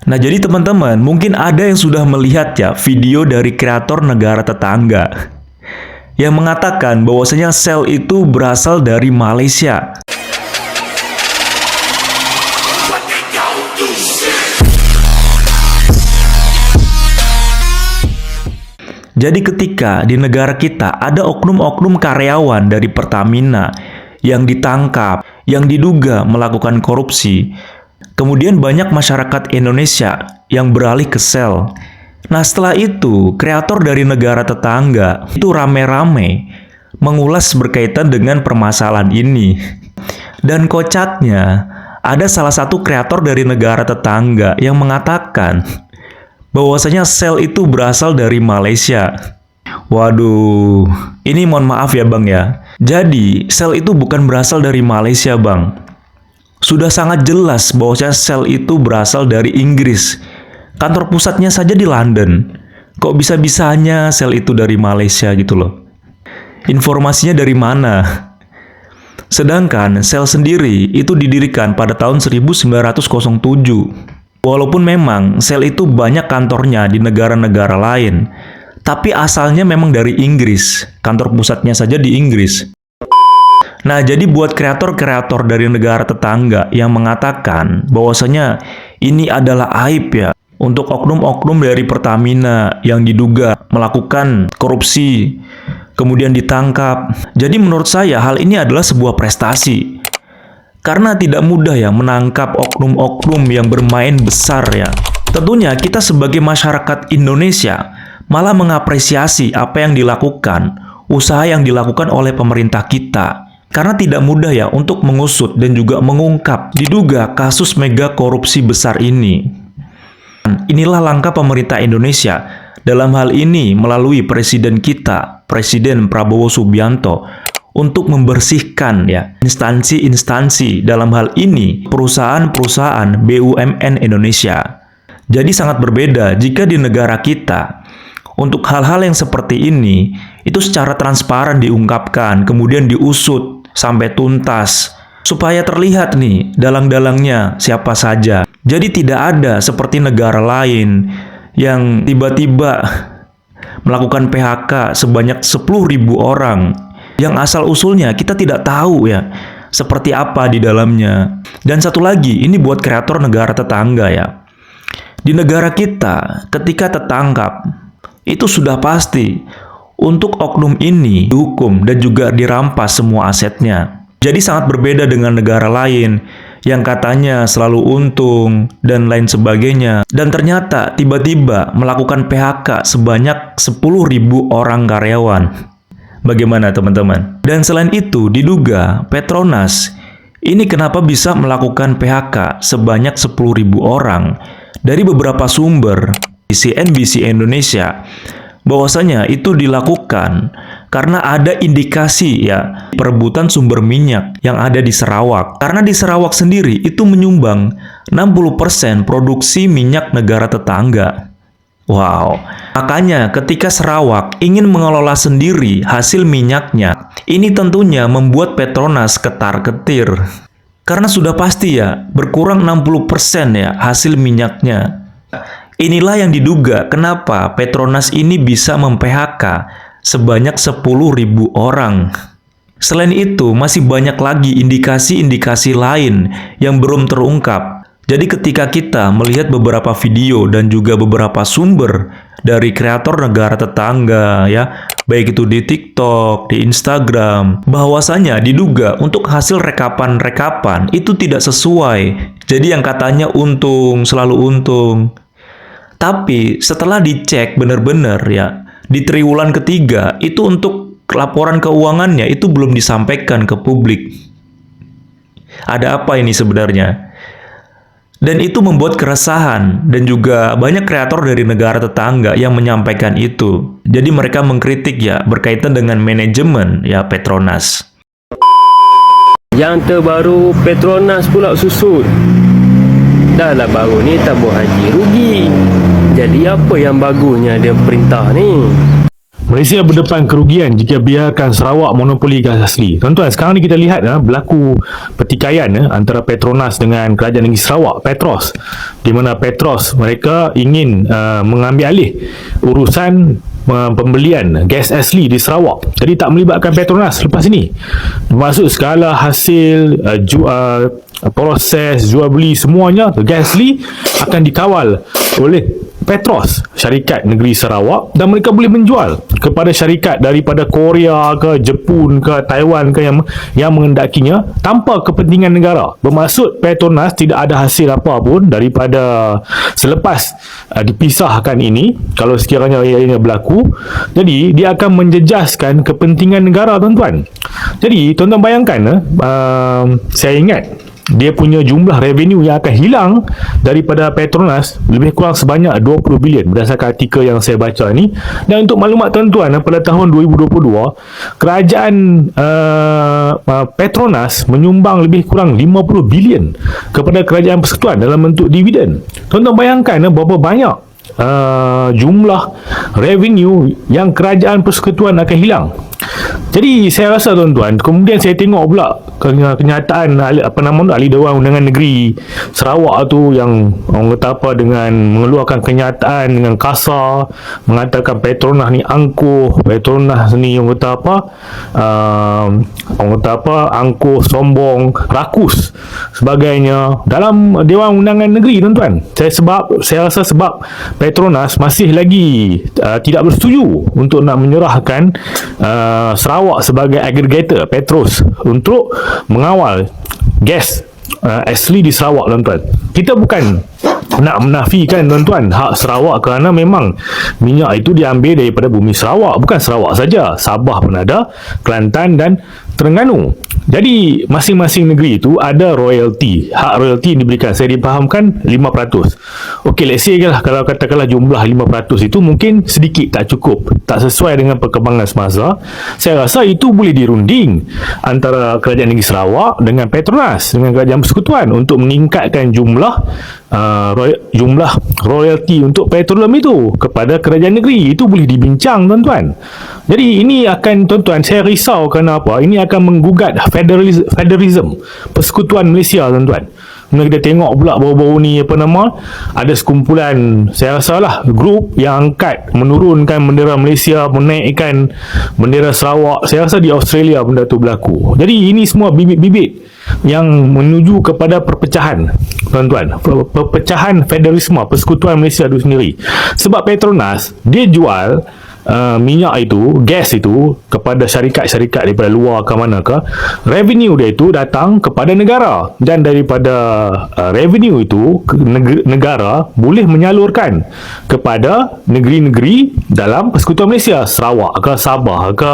Nah, jadi teman-teman, mungkin ada yang sudah melihat ya video dari kreator negara tetangga yang mengatakan bahwasanya sel itu berasal dari Malaysia. Jadi ketika di negara kita ada oknum-oknum karyawan dari Pertamina yang ditangkap, yang diduga melakukan korupsi, kemudian banyak masyarakat Indonesia yang beralih ke sel. Nah, setelah itu, kreator dari negara tetangga itu rame-rame mengulas berkaitan dengan permasalahan ini. Dan kocaknya, ada salah satu kreator dari negara tetangga yang mengatakan bahwasanya sel itu berasal dari Malaysia. Waduh, ini mohon maaf ya Bang ya. Jadi, sel itu bukan berasal dari Malaysia Bang. Sudah sangat jelas bahwasanya sel itu berasal dari Inggris. Kantor pusatnya saja di London. Kok bisa-bisanya sel itu dari Malaysia gitu loh. Informasinya dari mana? Sedangkan sel sendiri itu didirikan pada tahun 1907. Walaupun memang sel itu banyak kantornya di negara-negara lain, tapi asalnya memang dari Inggris. Kantor pusatnya saja di Inggris. Nah, jadi buat kreator-kreator dari negara tetangga yang mengatakan bahwasanya ini adalah aib ya untuk oknum-oknum dari Pertamina yang diduga melakukan korupsi, kemudian ditangkap. Jadi menurut saya hal ini adalah sebuah prestasi. Karena tidak mudah ya menangkap oknum-oknum yang bermain besar ya. Tentunya kita sebagai masyarakat Indonesia malah mengapresiasi apa yang dilakukan, usaha yang dilakukan oleh pemerintah kita. Karena tidak mudah ya untuk mengusut dan juga mengungkap diduga kasus mega korupsi besar ini. Inilah langkah pemerintah Indonesia dalam hal ini melalui presiden kita, Presiden Prabowo Subianto, untuk membersihkan ya instansi-instansi, dalam hal ini perusahaan-perusahaan BUMN Indonesia. Jadi sangat berbeda jika di negara kita untuk hal-hal yang seperti ini itu secara transparan diungkapkan, kemudian diusut sampai tuntas supaya terlihat nih dalang-dalangnya siapa saja. Jadi tidak ada seperti negara lain yang tiba-tiba melakukan PHK sebanyak 10.000 orang yang asal-usulnya kita tidak tahu ya seperti apa di dalamnya. Dan satu lagi, ini buat kreator negara tetangga ya. Di negara kita, ketika tertangkap, itu sudah pasti untuk oknum ini dihukum dan juga dirampas semua asetnya. Jadi sangat berbeda dengan negara lain yang katanya selalu untung dan lain sebagainya. Dan ternyata tiba-tiba melakukan PHK sebanyak 10.000 orang karyawan. Bagaimana teman-teman? Dan selain itu diduga Petronas ini kenapa bisa melakukan PHK sebanyak 10.000 orang. Dari beberapa sumber di CNBC Indonesia bahwasanya itu dilakukan karena ada indikasi ya perebutan sumber minyak yang ada di Sarawak. Karena di Sarawak sendiri itu menyumbang 60% produksi minyak negara tetangga. Wow, makanya ketika Sarawak ingin mengelola sendiri hasil minyaknya, ini tentunya membuat Petronas ketar-ketir. Karena sudah pasti ya, berkurang 60% ya hasil minyaknya. Inilah yang diduga kenapa Petronas ini bisa mem-PHK sebanyak 10.000 orang. Selain itu, masih banyak lagi indikasi-indikasi lain yang belum terungkap. Jadi ketika kita melihat beberapa video dan juga beberapa sumber dari kreator negara tetangga ya, baik itu di TikTok, di Instagram, bahwasanya diduga untuk hasil rekapan-rekapan itu tidak sesuai. Jadi yang katanya untung, selalu untung. Tapi setelah dicek benar-benar ya, di triwulan ketiga itu untuk laporan keuangannya itu belum disampaikan ke publik. Ada apa ini sebenarnya? Dan itu membuat keresahan dan juga banyak kreator dari negara tetangga yang menyampaikan itu. Jadi mereka mengkritik ya berkaitan dengan manajemen ya Petronas. Yang terbaru Petronas pula susut. Dah lah baru ni tabung haji rugi. Jadi apa yang bagusnya dia perintah ni? Malaysia berdepan kerugian jika biarkan Sarawak monopoli gas asli. Tuan-tuan, sekarang ni kita lihat berlaku pertikaian antara Petronas dengan Kerajaan Negeri Sarawak, Petros, di mana Petros mereka ingin mengambil alih urusan pembelian gas asli di Sarawak. Jadi tak melibatkan Petronas lepas ini. Maksud segala hasil proses jual beli semuanya gas asli akan dikawal oleh Petros, syarikat negeri Sarawak, dan mereka boleh menjual kepada syarikat daripada Korea ke Jepun ke Taiwan ke yang mengendakinya tanpa kepentingan negara. Bermaksud Petronas tidak ada hasil apa pun daripada selepas dipisahkan ini kalau sekiranya ianya berlaku. Jadi dia akan menjejaskan kepentingan negara, tuan-tuan. Jadi tuan-tuan bayangkan saya ingat dia punya jumlah revenue yang akan hilang daripada Petronas lebih kurang sebanyak 20 bilion berdasarkan artikel yang saya baca ni. Dan untuk maklumat tuan-tuan, pada tahun 2022 kerajaan Petronas menyumbang lebih kurang 50 bilion kepada kerajaan persekutuan dalam bentuk dividen. Tuan-tuan bayangkan berapa banyak jumlah revenue yang kerajaan persekutuan akan hilang. Jadi saya rasa, tuan-tuan, kemudian saya tengok pula kenyataan ahli Dewan Undangan Negeri Sarawak tu yang orang kata apa, dengan mengeluarkan kenyataan dengan kasar, mengatakan Petronas ni angkuh, Petronas ni orang kata apa, angkuh, sombong, rakus sebagainya dalam Dewan Undangan Negeri, tuan-tuan. Saya rasa sebab Petronas masih lagi tidak bersetuju untuk nak menyerahkan Sarawak sebagai aggregator Petros untuk mengawal gas asli di Sarawak, tuan-tuan. Kita bukan nak menafikan, tuan-tuan, hak Sarawak, kerana memang minyak itu diambil daripada bumi Sarawak. Bukan Sarawak saja, Sabah pun ada, Kelantan dan Terengganu. Jadi masing-masing negeri itu ada royalty. Hak royalty yang diberikan, saya dipahamkan 5%. Okey, let's say lah, kalau katakanlah jumlah 5% itu mungkin sedikit, tak cukup, tak sesuai dengan perkembangan semasa. Saya rasa itu boleh dirunding antara Kerajaan Negeri Sarawak dengan Petronas, dengan Kerajaan Persekutuan untuk meningkatkan jumlah royalty untuk petroleum itu kepada kerajaan negeri. Itu boleh dibincang, tuan-tuan. Jadi ini akan, tuan-tuan, saya risau kerana apa? Ini akan menggugat federalism Persekutuan Malaysia, tuan-tuan. Kita tengok pula baru-baru ni ada sekumpulan, saya rasa lah, grup yang angkat menurunkan bendera Malaysia, menaikkan bendera Sarawak. Saya rasa di Australia benda tu berlaku. Jadi ini semua bibit-bibit yang menuju kepada perpecahan, tuan-tuan. Perpecahan federalisme Persekutuan Malaysia itu sendiri. Sebab Petronas dia jual minyak itu, gas itu kepada syarikat-syarikat daripada luar ke mana ke. Revenue dia itu datang kepada negara, dan daripada revenue itu negara boleh menyalurkan kepada negeri-negeri dalam Persekutuan Malaysia, Sarawak ke, Sabah ke,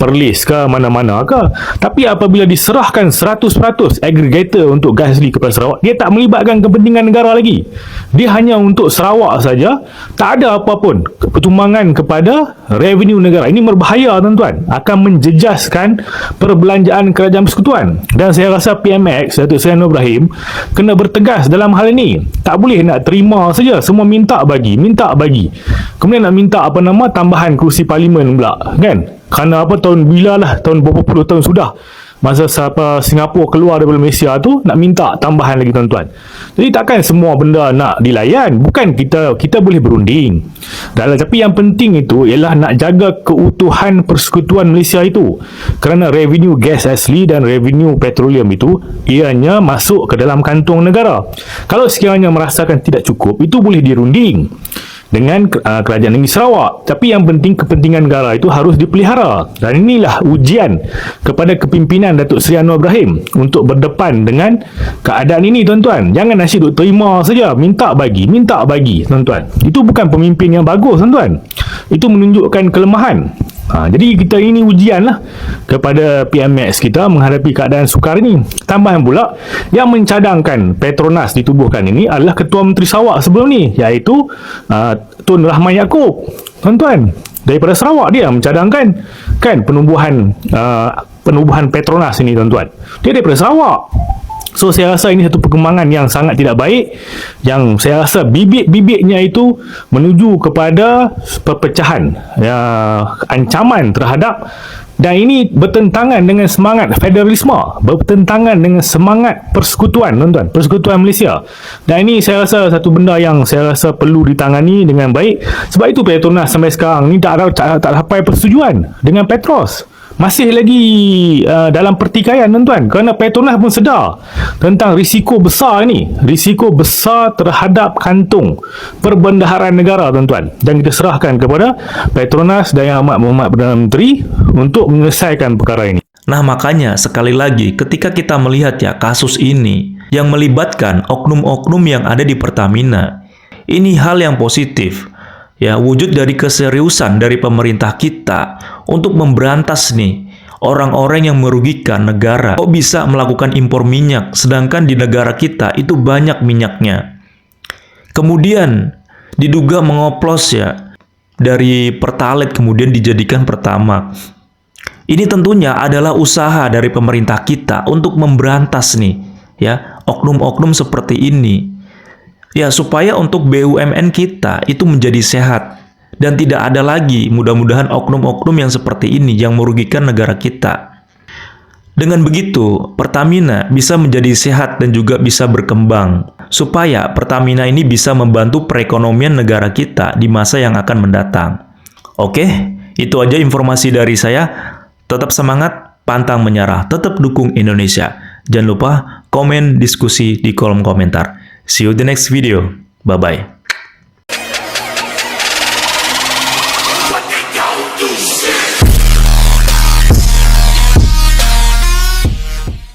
Perlis ke, mana-mana ke. Tapi apabila diserahkan 100% aggregator untuk gas asli kepada Sarawak, dia tak melibatkan kepentingan negara lagi. Dia hanya untuk Sarawak saja, tak ada apa pun pertumbangan kepada revenue negara. Ini berbahaya, tuan-tuan, akan menjejaskan perbelanjaan kerajaan persekutuan. Dan saya rasa PMX, Datuk Seri Anwar Ibrahim, kena bertegas dalam hal ini. Tak boleh nak terima saja semua minta bagi, kemudian nak minta tambahan kerusi parlimen pula, kan? Kerana tahun bila lah, tahun berapa puluh tahun sudah masa Singapura keluar daripada Malaysia tu, nak minta tambahan lagi, tuan-tuan. Jadi takkan semua benda nak dilayan. Bukan kita boleh berunding, tapi yang penting itu ialah nak jaga keutuhan Persekutuan Malaysia itu, kerana revenue gas asli dan revenue petroleum itu ianya masuk ke dalam kantung negara. Kalau sekiranya merasakan tidak cukup, itu boleh dirunding dengan Kerajaan Negeri Sarawak. Tapi yang penting kepentingan negara itu harus dipelihara. Dan inilah ujian kepada kepimpinan Datuk Seri Anwar Ibrahim untuk berdepan dengan keadaan ini, tuan-tuan. Jangan asyik duk terima saja, minta bagi, tuan-tuan. Itu bukan pemimpin yang bagus, tuan-tuan. Itu menunjukkan kelemahan. Jadi kita ini ujian lah kepada PMX kita menghadapi keadaan sukar ini. Tambahan pula, yang mencadangkan Petronas ditubuhkan ini adalah Ketua Menteri Sarawak sebelum ni, iaitu Tun Rahman Yaakob, tuan-tuan. Daripada Sarawak dia mencadangkan kan penubuhan penubuhan Petronas ini tuan-tuan. Dia daripada Sarawak. So saya rasa ini satu perkembangan yang sangat tidak baik, yang saya rasa bibit-bibitnya itu menuju kepada perpecahan, ya, ancaman terhadap, dan ini bertentangan dengan semangat federalisme, bertentangan dengan semangat persekutuan tuan-tuan, persekutuan Malaysia. Dan ini saya rasa satu benda yang saya rasa perlu ditangani dengan baik. Sebab itu Petronas sampai sekarang ni tak sampai persetujuan dengan Petros. Masih lagi dalam pertikaian tuan-tuan, kerana Petronas pun sedar tentang risiko besar ni, risiko besar terhadap kantung perbendaharaan negara tuan-tuan, dan kita serahkan kepada Petronas dan Yang Amat Berhormat Perdana Menteri untuk menyelesaikan perkara ini. Nah, makanya sekali lagi ketika kita melihat ya kasus ini yang melibatkan oknum-oknum yang ada di Pertamina, ini hal yang positif. Ya, wujud dari keseriusan dari pemerintah kita untuk memberantas nih orang-orang yang merugikan negara. Kok bisa melakukan impor minyak sedangkan di negara kita itu banyak minyaknya. Kemudian diduga mengoplos ya dari Pertalite kemudian dijadikan Pertamax. Ini tentunya adalah usaha dari pemerintah kita untuk memberantas nih ya oknum-oknum seperti ini. Ya, supaya untuk BUMN kita itu menjadi sehat dan tidak ada lagi mudah-mudahan oknum-oknum yang seperti ini yang merugikan negara kita. Dengan begitu, Pertamina bisa menjadi sehat dan juga bisa berkembang supaya Pertamina ini bisa membantu perekonomian negara kita di masa yang akan mendatang. Oke, itu aja informasi dari saya. Tetap semangat, pantang menyerah, tetap dukung Indonesia. Jangan lupa komen, diskusi di kolom komentar. See you the next video. Bye-bye.